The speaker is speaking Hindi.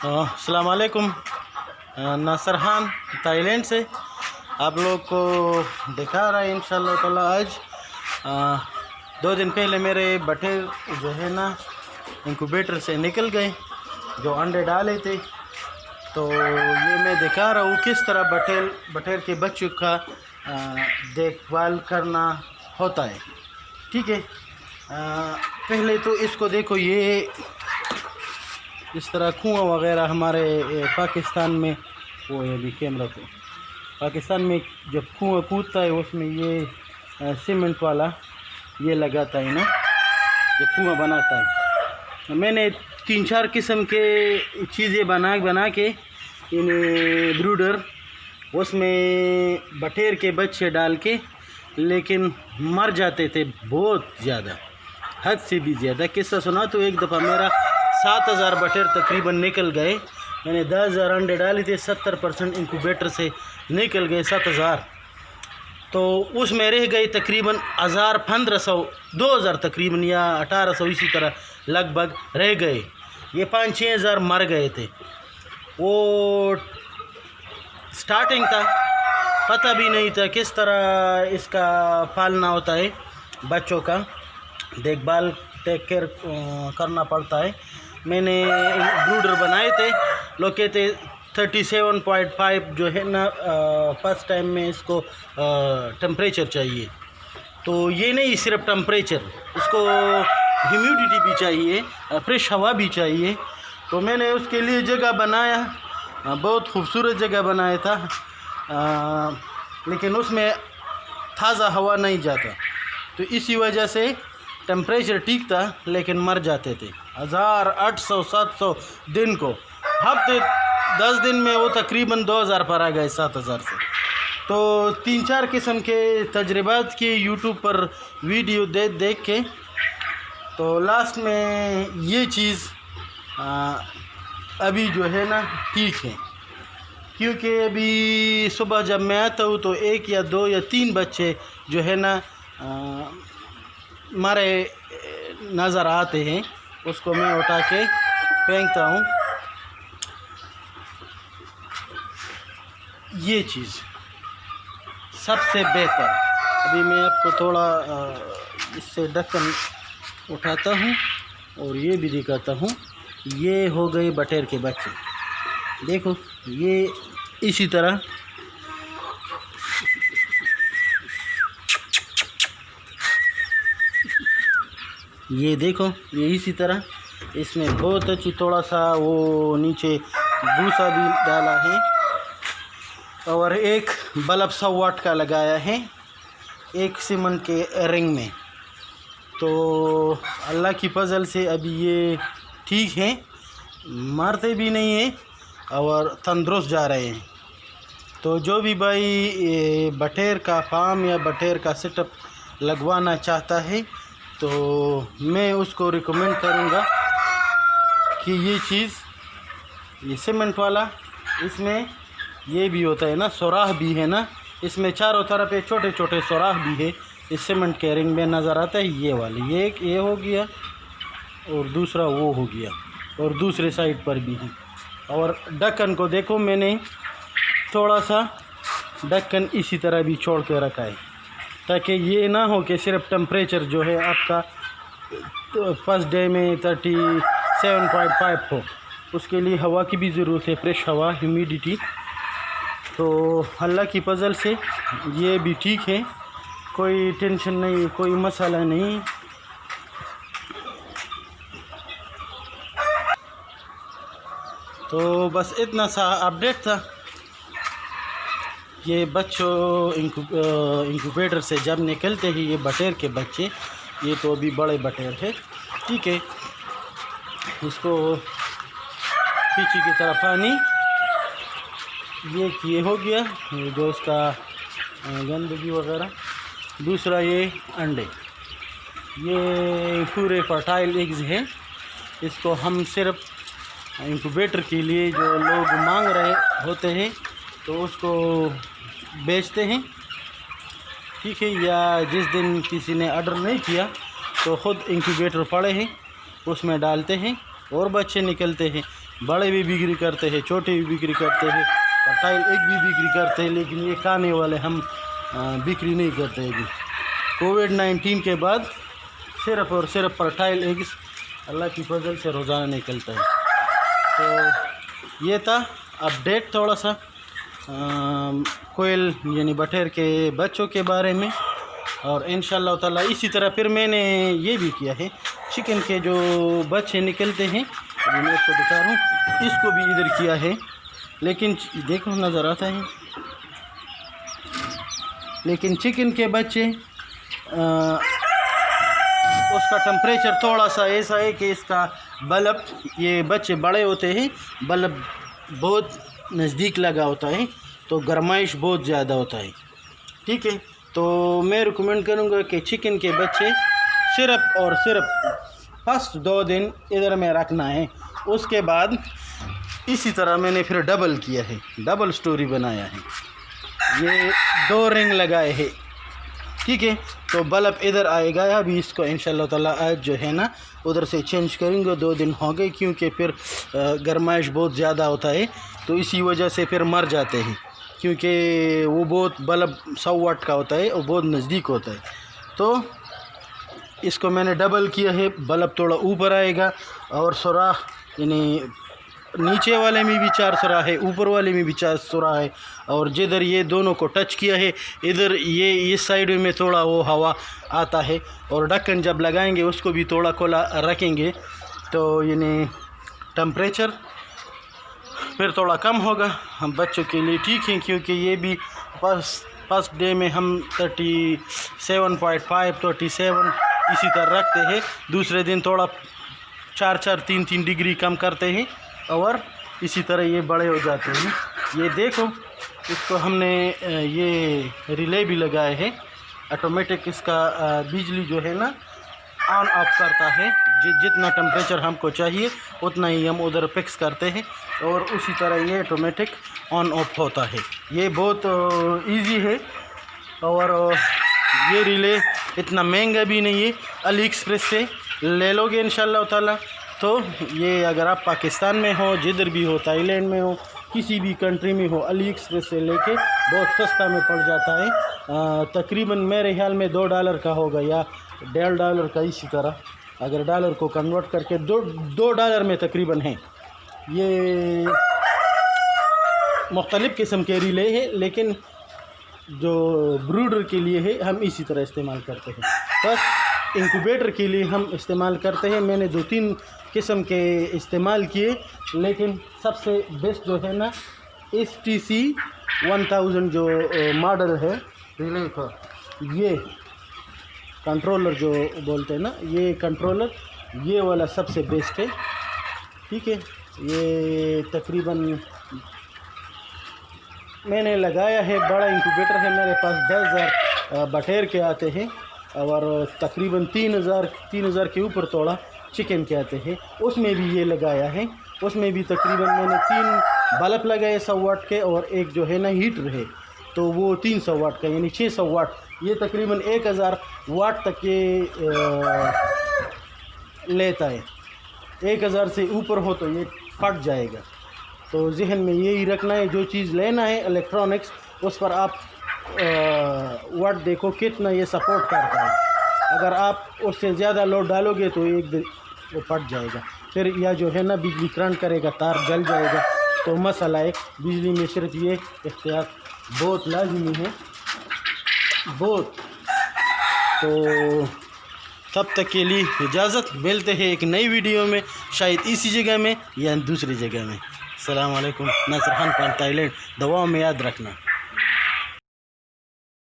अस्सलाम वालेकुम। नासिर खान थाईलैंड से आप लोग को दिखा रहा है इंशाल्लाह ताला। आज 2 दिन पहले मेरे बटेर जो है ना इंक्यूबेटर से निकल गए, जो अंडे डाले थे। तो ये मैं दिखा रहा हूँ किस तरह बटेर के बच्चों का देखभाल करना होता है। ठीक है, पहले तो इसको देखो, ये इस तरह कुआं वगैरह हमारे पाकिस्तान में वो है। अभी कैमरा को, पाकिस्तान में जब कुआं कूदता है उसमें ये सीमेंट वाला ये लगाता है ना, जब कुआं बनाता है। मैंने 3-4 किस्म के चीज़ें बना के इन ब्रूडर उसमें बटेर के बच्चे डाल के, लेकिन मर जाते थे बहुत ज़्यादा, हद से भी ज़्यादा। किस्सा सुना तो एक दफ़ा मेरा 7000 बटेर तकरीबन निकल गए। मैंने 10,000 अंडे डाले थे, 70% इंक्यूबेटर से निकल गए 7000। तो उसमें रह गए तकरीबन 1000, 1500, 2000 तकरीबन, या 1800 इसी तरह लगभग रह गए। ये 5-6 हज़ार मर गए थे। वो स्टार्टिंग था, पता भी नहीं था किस तरह इसका पालना होता है, बच्चों का देखभाल टेक केयर करना पड़ता है। मैंने ब्रूडर बनाए थे, लोग कहते 37.5 जो है ना फर्स्ट टाइम में इसको टेम्परेचर चाहिए। तो ये नहीं सिर्फ टेम्परेचर, इसको ह्यूमिडिटी भी चाहिए, फ्रेश हवा भी चाहिए। तो मैंने उसके लिए जगह बनाया, बहुत खूबसूरत जगह बनाया था, लेकिन उसमें ताज़ा हवा नहीं जाता। तो इसी वजह से टेम्परेचर ठीक था, लेकिन मर जाते थे 1000, 800, 700 दिन को। हफ्ते 10 दिन में वो तकरीबन 2000 पर आ गए 7000 से। तो 3-4 किस्म के तजर्बात के यूट्यूब पर वीडियो देख के, तो लास्ट में ये चीज़ अभी जो है ना ठीक है। क्योंकि अभी सुबह जब मैं आता हूँ तो 1 या 2 या 3 बच्चे जो है ना हमारे नज़र आते हैं, उसको मैं उठा के फेंकता हूँ। ये चीज़ सबसे बेहतर। अभी मैं आपको थोड़ा इससे ढक्कन उठाता हूँ और ये भी दिखाता हूँ। ये हो गए बटेर के बच्चे, देखो ये इसी तरह ये देखो, ये इसी तरह इसमें बहुत अच्छी, थोड़ा सा वो नीचे भूसा भी डाला है, और एक बल्ब 100 वाट का लगाया है एक सीमेंट के रिंग में। तो अल्लाह की फजल से अभी ये ठीक है, मरते भी नहीं है और तंदुरुस्त जा रहे हैं। तो जो भी भाई बटेर का फार्म या बटेर का सेटअप लगवाना चाहता है, तो मैं उसको रिकमेंड करूँगा कि ये चीज़, ये सीमेंट वाला, इसमें ये भी होता है ना, सुराख भी है ना, इसमें चारों तरफ पे छोटे छोटे सुराख भी है। इस सीमेंट के रिंग में नज़र आता है ये वाले, ये हो गया और दूसरा वो हो गया, और दूसरे साइड पर भी है। और ढक्कन को देखो, मैंने थोड़ा सा ढक्कन इसी तरह भी छोड़ के रखा है, ताकि ये ना हो कि सिर्फ टेम्परेचर जो है आपका फर्स्ट डे में 37.5 हो। उसके लिए हवा की भी ज़रूरत है, फ्रेश हवा, ह्यूमिडिटी। तो अल्लाह की फजल से ये भी ठीक है, कोई टेंशन नहीं, कोई मसला नहीं। तो बस इतना सा अपडेट था। ये बच्चों इंक्यूबेटर से जब निकलते हैं ये बटेर के बच्चे, ये तो अभी बड़े बटेर है, ठीक है। इसको पीछे की तरफ पानी ये हो गया, ये जो इसका गंदगी वगैरह। दूसरा ये अंडे, ये पूरे फर्टाइल एग्स है। इसको हम सिर्फ इंक्यूबेटर के लिए जो लोग मांग रहे होते हैं तो उसको बेचते हैं, ठीक है। या जिस दिन किसी ने ऑर्डर नहीं किया तो ख़ुद इंक्यूबेटर पड़े हैं उसमें डालते हैं और बच्चे निकलते हैं। बड़े भी बिक्री करते हैं, छोटे भी बिक्री करते हैं, टाइल एग भी बिक्री करते हैं, लेकिन ये खाने वाले हम बिक्री नहीं करते अभी। कोविड-19 के बाद सिर्फ और सिर्फ टाइल एग्स अल्लाह की फजल से रोज़ाना निकलता है। तो ये था अपडेट थोड़ा सा कोयल यानी बटेर के बच्चों के बारे में। और इंशाअल्लाह ताला इसी तरह फिर मैंने ये भी किया है, चिकन के जो बच्चे निकलते हैं अभी मैं इसको दिखा रहा हूँ, इसको भी इधर किया है, लेकिन देखो नज़र आता है। लेकिन चिकन के बच्चे उसका टेम्परेचर थोड़ा सा ऐसा है कि इसका बल्ब, ये बच्चे बड़े होते हैं, बल्ब बहुत नज़दीक लगा होता है तो गर्माइश बहुत ज़्यादा होता है। ठीक है, तो मैं रिकमेंड करूँगा कि चिकन के बच्चे सिर्फ और सिर्फ फर्स्ट 2 दिन इधर में रखना है। उसके बाद इसी तरह मैंने फिर डबल किया है, डबल स्टोरी बनाया है, ये 2 रिंग लगाए हैं। ठीक है, तो बल्ब इधर आएगा। अभी इसको इंशाल्लाह ताला आज जो है ना उधर से चेंज करेंगे, 2 दिन हो गए, क्योंकि फिर गर्माइश बहुत ज़्यादा होता है तो इसी वजह से फिर मर जाते हैं, क्योंकि वो बहुत बल्ब 100 वाट का होता है और बहुत नज़दीक होता है। तो इसको मैंने डबल किया है, बल्ब थोड़ा ऊपर आएगा और सुराख यानी नीचे वाले में भी 4 सुराख है, ऊपर वाले में भी 4 सुराख है। और जिधर ये दोनों को टच किया है इधर ये इस साइड में थोड़ा वो हवा आता है। और ढक्कन जब लगाएंगे उसको भी थोड़ा खुला रखेंगे तो यानी टेम्परेचर फिर थोड़ा कम होगा हम बच्चों के लिए। ठीक है, क्योंकि ये भी फर्स्ट डे में हम 37.5 37 इसी तरह रखते हैं, दूसरे दिन थोड़ा 4 3 डिग्री कम करते हैं और इसी तरह ये बड़े हो जाते हैं। ये देखो, इसको हमने ये रिले भी लगाए हैं ऑटोमेटिक, इसका बिजली जो है ना ऑन ऑफ करता है, जितना टेम्परेचर हमको चाहिए उतना ही हम उधर फिक्स करते हैं और उसी तरह ये ऑटोमेटिक ऑन ऑफ होता है। ये बहुत इजी है और ये रिले इतना महंगा भी नहीं है, अली एक्सप्रेस से ले लोगे इंशाल्लाह ताला। तो ये अगर आप पाकिस्तान में हो, जिधर भी हो, थाईलैंड में हो, किसी भी कंट्री में हो, अली एक्सप्रेस से लेके बहुत सस्ता में पड़ जाता है। तकरीबन मेरे ख्याल में $2 का होगा या $1.5 का, इसी तरह अगर डॉलर को कन्वर्ट करके $2 में तकरीबन है। ये मुख्तलिफ़ किस्म के रिले है, लेकिन जो ब्रूडर के लिए है हम इसी तरह इस्तेमाल करते हैं। बस इंक्यूबेटर के लिए हम इस्तेमाल करते हैं। मैंने 2-3 किस्म के इस्तेमाल किए, लेकिन सबसे बेस्ट जो है ना STC 1000 जो मॉडल है रिले का, ये कंट्रोलर जो बोलते हैं ना, ये कंट्रोलर ये वाला सबसे बेस्ट है। ठीक है, ये तकरीबन मैंने लगाया है, बड़ा इंक्यूबेटर है मेरे पास, 10,000 बटेर के आते हैं और तकरीबन 3,000 के ऊपर थोड़ा चिकन के आते हैं। उसमें भी ये लगाया है, उसमें भी तकरीबन मैंने 3 बल्ब लगाए 100 वाट के और एक जो है ना हीटर है, तो वो 300 वाट का यानी 600 वाट। ये तकरीबन 1000 वाट तक ये लेता है। 1000 से ऊपर हो तो ये फट जाएगा। तो जहन में यही रखना है, जो चीज़ लेना है इलेक्ट्रॉनिक्स उस पर आप वाट देखो कितना ये सपोर्ट करता है। अगर आप उससे ज़्यादा लोड डालोगे तो एक दिन वो फट जाएगा, फिर या जो है ना बिजली करंट करेगा, तार जल जाएगा, तो मसला है। बिजली में सिर्फ ये एहतियात बहुत लाजमी है, बहुत। तो तब तक के लिए इजाज़त, मिलते हैं एक नई वीडियो में, शायद इसी जगह में या दूसरी जगह में। अस्सलाम वालेकुम। नासिर खान फ्रॉम थाईलैंड, दुआओं में याद रखना।